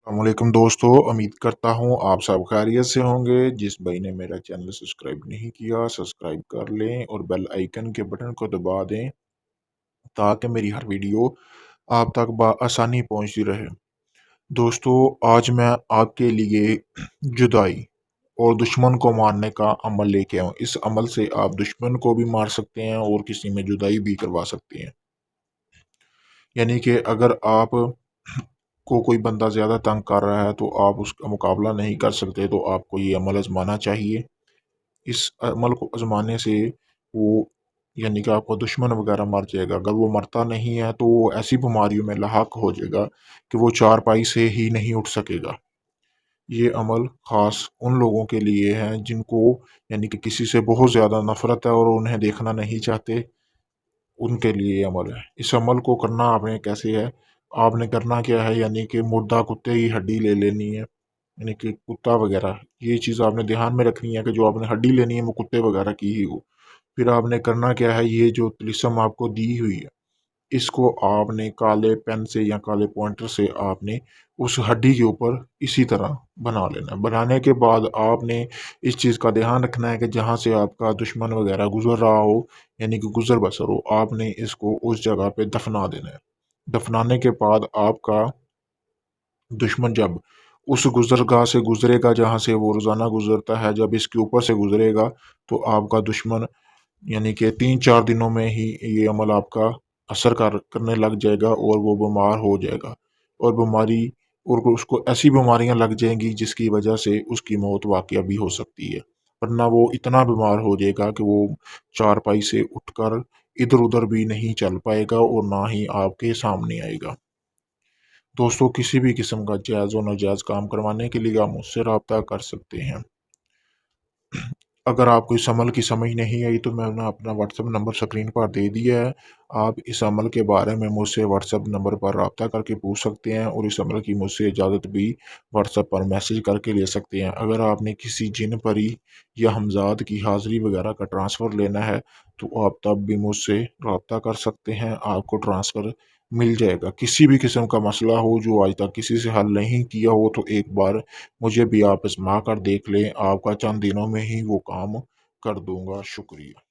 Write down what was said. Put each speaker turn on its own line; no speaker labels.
वालेकुम दोस्तों, उम्मीद करता हूँ आप सब खैरियत से होंगे। जिस भाई ने मेरा चैनल सब्सक्राइब नहीं किया, सब्सक्राइब कर लें और बेल आइकन के बटन को दबा दें ताकि मेरी हर वीडियो आप तक आसानी पहुँचती रहे। दोस्तों, आज मैं आपके लिए जुदाई और दुश्मन को मारने का अमल लेके आऊँ। इस अमल से आप दुश्मन को भी मार सकते हैं और किसी में जुदाई भी करवा सकते हैं। यानी कि अगर आप को कोई बंदा ज़्यादा तंग कर रहा है तो आप उसका मुकाबला नहीं कर सकते, तो आपको ये अमल आज़माना चाहिए। इस अमल को आज़माने से वो यानी कि आपका दुश्मन वगैरह मर जाएगा। अगर वो मरता नहीं है तो वो ऐसी बीमारियों में लाहक हो जाएगा कि वो चारपाई से ही नहीं उठ सकेगा। ये अमल ख़ास उन लोगों के लिए है जिनको यानी कि किसी से बहुत ज़्यादा नफ़रत है और उन्हें देखना नहीं चाहते, उनके लिए ये अमल है। इस अमल को करना आपने कैसे है, आपने करना क्या है, यानी कि मुर्दा कुत्ते की हड्डी ले लेनी है। यानी कि कुत्ता वगैरह, ये चीज़ आपने ध्यान में रखनी है कि जो आपने हड्डी लेनी है वो कुत्ते वगैरह की ही हो। फिर आपने करना क्या है, ये जो तिलिस्म आपको दी हुई है, इसको आपने काले पेन से या काले पॉइंटर से आपने उस हड्डी के ऊपर इसी तरह बना लेना है। बनाने के बाद आपने इस चीज़ का ध्यान रखना है कि जहाँ से आपका दुश्मन वगैरह गुजर रहा हो, यानी कि गुजर बसर हो, आपने इसको उस जगह पे दफना देना है। दफनाने के बाद आपका दुश्मन जब उस गुजरगाह से गुजरेगा जहाँ से वो रोज़ाना गुजरता है, जब इसके ऊपर से गुजरेगा तो आपका दुश्मन यानी कि 3-4 दिनों में ही ये अमल आपका असर करने लग जाएगा और वो बीमार हो जाएगा। और बीमारी और उसको ऐसी बीमारियाँ लग जाएँगी जिसकी वजह से उसकी मौत वाक़या भी हो सकती है। वरना वो इतना बीमार हो जाएगा कि वो चारपाई से उठकर इधर-उधर भी नहीं चल पाएगा और ना ही आपके सामने आएगा। दोस्तों, किसी भी किस्म का जायज़ और नाजायज़ काम करवाने के लिए आप मुझसे राब्ता कर सकते हैं। अगर आपको इस अमल की समझ नहीं आई तो मैंने अपना व्हाट्सएप नंबर स्क्रीन पर दे दिया है। आप इस अमल के बारे में मुझसे व्हाट्सएप नंबर पर राब्ता करके पूछ सकते हैं और इस अमल की मुझसे इजाज़त भी व्हाट्सएप पर मैसेज करके ले सकते हैं। अगर आपने किसी जिन परी या हमज़ाद की हाज़िरी वगैरह का ट्रांसफ़र लेना है तो आप तब भी मुझसे राब्ता कर सकते हैं, आपको ट्रांसफ़र मिल जाएगा। किसी भी किस्म का मसला हो जो आज तक किसी से हल नहीं किया हो तो एक बार मुझे भी आप आज़मा कर देख लें, आपका चंद दिनों में ही वो काम कर दूँगा। शुक्रिया।